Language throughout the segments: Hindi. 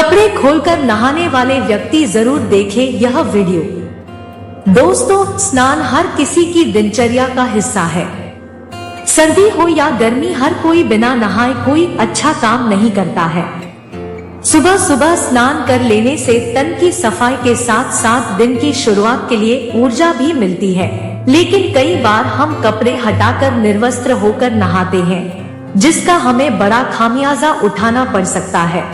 कपड़े खोलकर नहाने वाले व्यक्ति जरूर देखें यह वीडियो। दोस्तों, स्नान हर किसी की दिनचर्या का हिस्सा है। सर्दी हो या गर्मी, हर कोई बिना नहाए कोई अच्छा काम नहीं करता है। सुबह सुबह स्नान कर लेने से तन की सफाई के साथ साथ दिन की शुरुआत के लिए ऊर्जा भी मिलती है। लेकिन कई बार हम कपड़े हटाकर निर्वस्त्र होकर नहाते हैं, जिसका हमें बड़ा खामियाजा उठाना पड़ सकता है।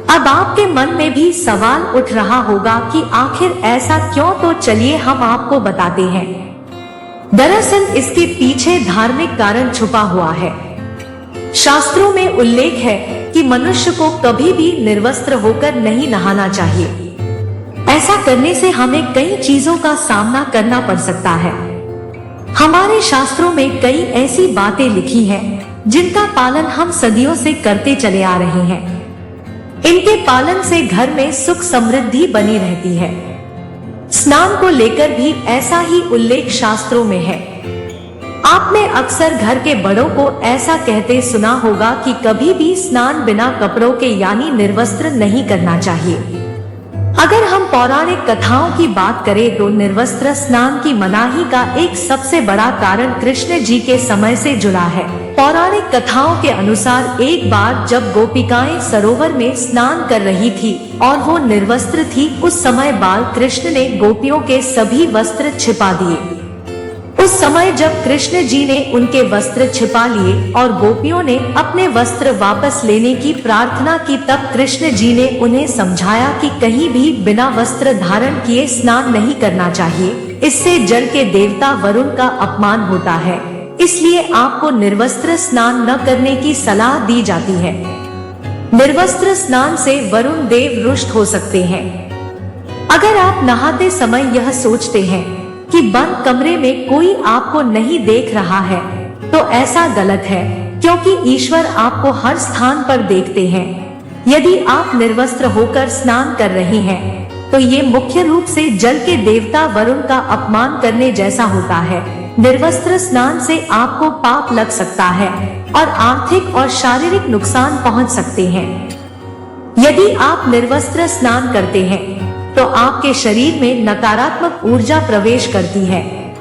अब आपके मन में भी सवाल उठ रहा होगा कि आखिर ऐसा क्यों, तो चलिए हम आपको बताते हैं। दरअसल इसके पीछे धार्मिक कारण छुपा हुआ है। शास्त्रों में उल्लेख है कि मनुष्य को कभी भी निर्वस्त्र होकर नहीं नहाना चाहिए। ऐसा करने से हमें कई चीजों का सामना करना पड़ सकता है। हमारे शास्त्रों में कई ऐसी बातें लिखी हैं, जिनका पालन हम सदियों से करते चले आ रहे हैं। इनके पालन से घर में सुख समृद्धि बनी रहती है। स्नान को लेकर भी ऐसा ही उल्लेख शास्त्रों में है। आपने अक्सर घर के बड़ों को ऐसा कहते सुना होगा कि कभी भी स्नान बिना कपड़ों के यानी निर्वस्त्र नहीं करना चाहिए। अगर हम पौराणिक कथाओं की बात करें तो निर्वस्त्र स्नान की मनाही का एक सबसे बड़ा कारण कृष्ण जी के समय से जुड़ा है। पौराणिक कथाओं के अनुसार एक बार जब गोपिकाएं सरोवर में स्नान कर रही थी और वो निर्वस्त्र थी, उस समय बाल कृष्ण ने गोपियों के सभी वस्त्र छिपा दिए। उस समय जब कृष्ण जी ने उनके वस्त्र छिपा लिए और गोपियों ने अपने वस्त्र वापस लेने की प्रार्थना की, तब कृष्ण जी ने उन्हें समझाया कि कहीं भी बिना वस्त्र धारण किए स्नान नहीं करना चाहिए। इससे जल के देवता वरुण का अपमान होता है, इसलिए आपको निर्वस्त्र स्नान न करने की सलाह दी जाती है। निर्वस्त्र स्नान से वरुण देव रुष्ट हो सकते हैं। अगर आप नहाते समय यह सोचते हैं कि बंद कमरे में कोई आपको नहीं देख रहा है, तो ऐसा गलत है, क्योंकि ईश्वर आपको हर स्थान पर देखते हैं। यदि आप निर्वस्त्र होकर स्नान कर रहे हैं, तो ये मुख्य रूप से जल के देवता वरुण का अपमान करने जैसा होता है। निर्वस्त्र स्नान से आपको पाप लग सकता है और आर्थिक और शारीरिक नुकसान पहुंच सकते हैं। यदि आप निर्वस्त्र स्नान करते हैं तो आपके शरीर में नकारात्मक ऊर्जा प्रवेश करती है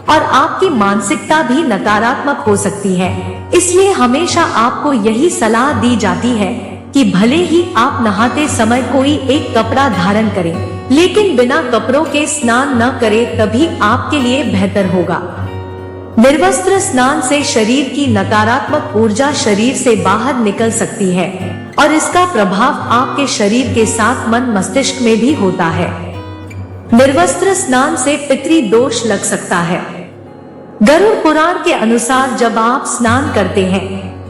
और आपकी मानसिकता भी नकारात्मक हो सकती है। इसलिए हमेशा आपको यही सलाह दी जाती है कि भले ही आप नहाते समय कोई एक कपड़ा धारण करें, लेकिन बिना कपड़ों के स्नान न करें, तभी आपके लिए बेहतर होगा। निर्वस्त्र स्नान से शरीर की नकारात्मक ऊर्जा शरीर से बाहर निकल सकती है और इसका प्रभाव आपके शरीर के साथ मन मस्तिष्क में भी होता है। निर्वस्त्र स्नान से पितृ दोष लग सकता है। गरुड़ पुराण के अनुसार जब आप स्नान करते हैं,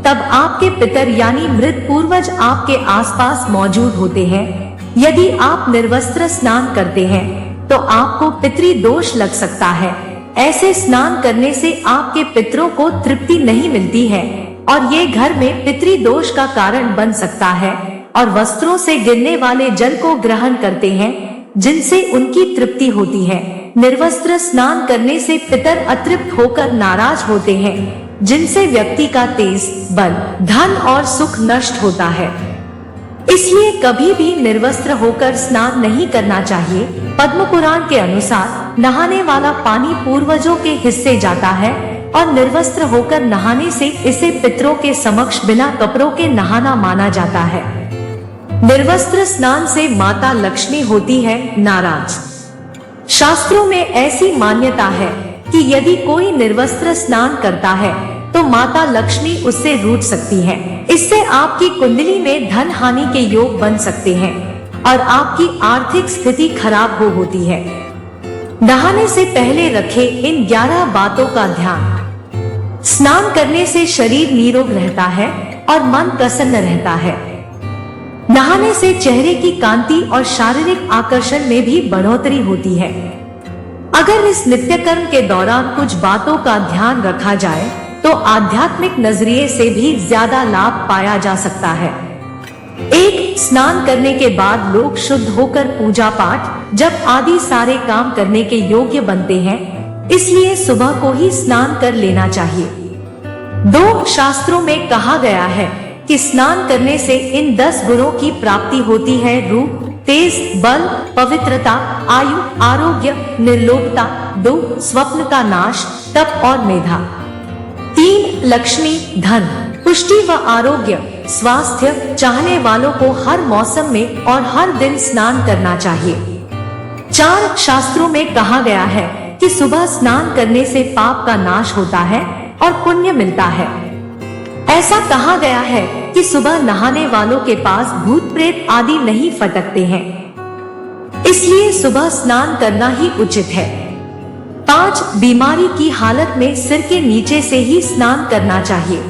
तब आपके पितर यानी मृत पूर्वज आपके आसपास मौजूद होते हैं। यदि आप निर्वस्त्र स्नान करते हैं तो आपको पितृ दोष लग सकता है। ऐसे स्नान करने से आपके पितरों को तृप्ति नहीं मिलती है और ये घर में पितृ दोष का कारण बन सकता है और वस्त्रों से गिरने वाले जल को ग्रहण करते हैं, जिनसे उनकी तृप्ति होती है। निर्वस्त्र स्नान करने से पितर अतृप्त होकर नाराज होते हैं, जिनसे व्यक्ति का तेज, बल, धन और सुख नष्ट होता है। इसलिए कभी भी निर्वस्त्र होकर स्नान नहीं करना चाहिए। पद्म पुराण के अनुसार नहाने वाला पानी पूर्वजों के हिस्से जाता है और निर्वस्त्र होकर नहाने से इसे पितरों के समक्ष बिना कपड़ों के नहाना माना जाता है। निर्वस्त्र स्नान से माता लक्ष्मी होती है नाराज। शास्त्रों में ऐसी मान्यता है कि यदि कोई निर्वस्त्र स्नान करता है तो माता लक्ष्मी उससे रूठ सकती है। इससे आपकी कुंडली में धन हानि के योग बन सकते हैं और आपकी आर्थिक स्थिति खराब होती है। नहाने से पहले रखें इन 11 बातों का ध्यान। स्नान करने से शरीर निरोग रहता है और मन प्रसन्न रहता है। नहाने से चेहरे की कांति और शारीरिक आकर्षण में भी बढ़ोतरी होती है। अगर इस नित्य कर्म के दौरान कुछ बातों का ध्यान रखा जाए तो आध्यात्मिक नजरिए से भी ज्यादा लाभ पाया जा सकता है। एक, स्नान करने के बाद लोग शुद्ध होकर पूजा पाठ, जप आदि सारे काम करने के योग्य बनते हैं, इसलिए सुबह को ही स्नान कर लेना चाहिए। 2, शास्त्रों में कहा गया है कि स्नान करने से इन 10 गुणों की प्राप्ति होती है। रूप, तेज, बल, पवित्रता, आयु, आरोग्य, निर्लोभता। 2 स्वप्न का नाश, तप और मेधा। 3 लक्ष्मी, धन, पुष्टि व आरोग्य, स्वास्थ्य। चाहने वालों को हर मौसम में और हर दिन स्नान करना चाहिए। 4 शास्त्रों में कहा गया है कि सुबह स्नान करने से पाप का नाश होता है और पुण्य मिलता है। ऐसा कहा गया है कि सुबह नहाने वालों के पास भूत प्रेत आदि नहीं फटकते हैं, इसलिए सुबह स्नान करना ही उचित है। 5 बीमारी की हालत में सिर के नीचे से ही स्नान करना चाहिए।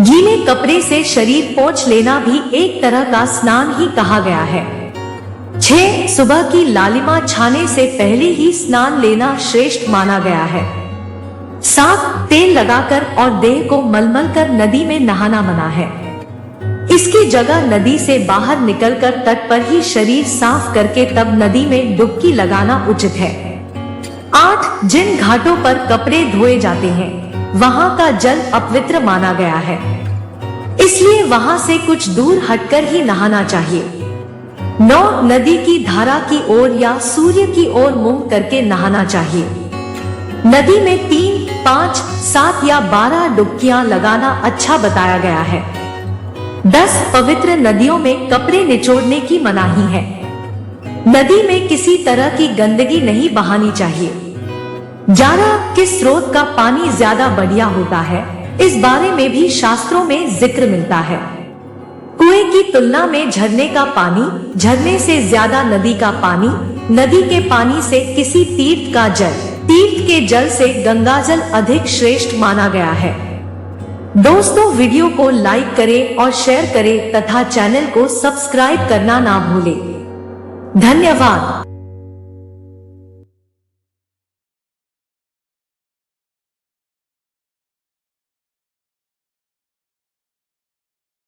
गीले कपड़े से शरीर पोंछ लेना भी एक तरह का स्नान ही कहा गया है। 6 सुबह की लालिमा छाने से पहले ही स्नान लेना श्रेष्ठ माना गया है। 7 तेल लगाकर और देह को मलमल कर नदी में नहाना मना है। इसकी जगह नदी से बाहर निकलकर तट पर ही शरीर साफ करके तब नदी में डुबकी लगाना उचित है। 8 जिन घाटों पर कपड़े धोए जाते हैं वहां का जल अपवित्र माना गया है, इसलिए वहां से कुछ दूर हटकर ही नहाना चाहिए। 9 नदी की धारा की ओर या सूर्य की ओर मुंह करके नहाना चाहिए। नदी में 3, 5, 7 या 12 डुबकियां लगाना अच्छा बताया गया है। 10 पवित्र नदियों में कपड़े निचोड़ने की मनाही है। नदी में किसी तरह की गंदगी नहीं बहानी चाहिए। 11 किस स्रोत का पानी ज्यादा बढ़िया होता है, इस बारे में भी शास्त्रों में जिक्र मिलता है। कुएं की तुलना में झरने का पानी, झरने से ज्यादा नदी का पानी, नदी के पानी से किसी तीर्थ का जल, तीर्थ के जल से गंगा जल अधिक श्रेष्ठ माना गया है। दोस्तों, वीडियो को लाइक करें और शेयर करें तथा चैनल को सब्सक्राइब करना ना भूलें। धन्यवाद।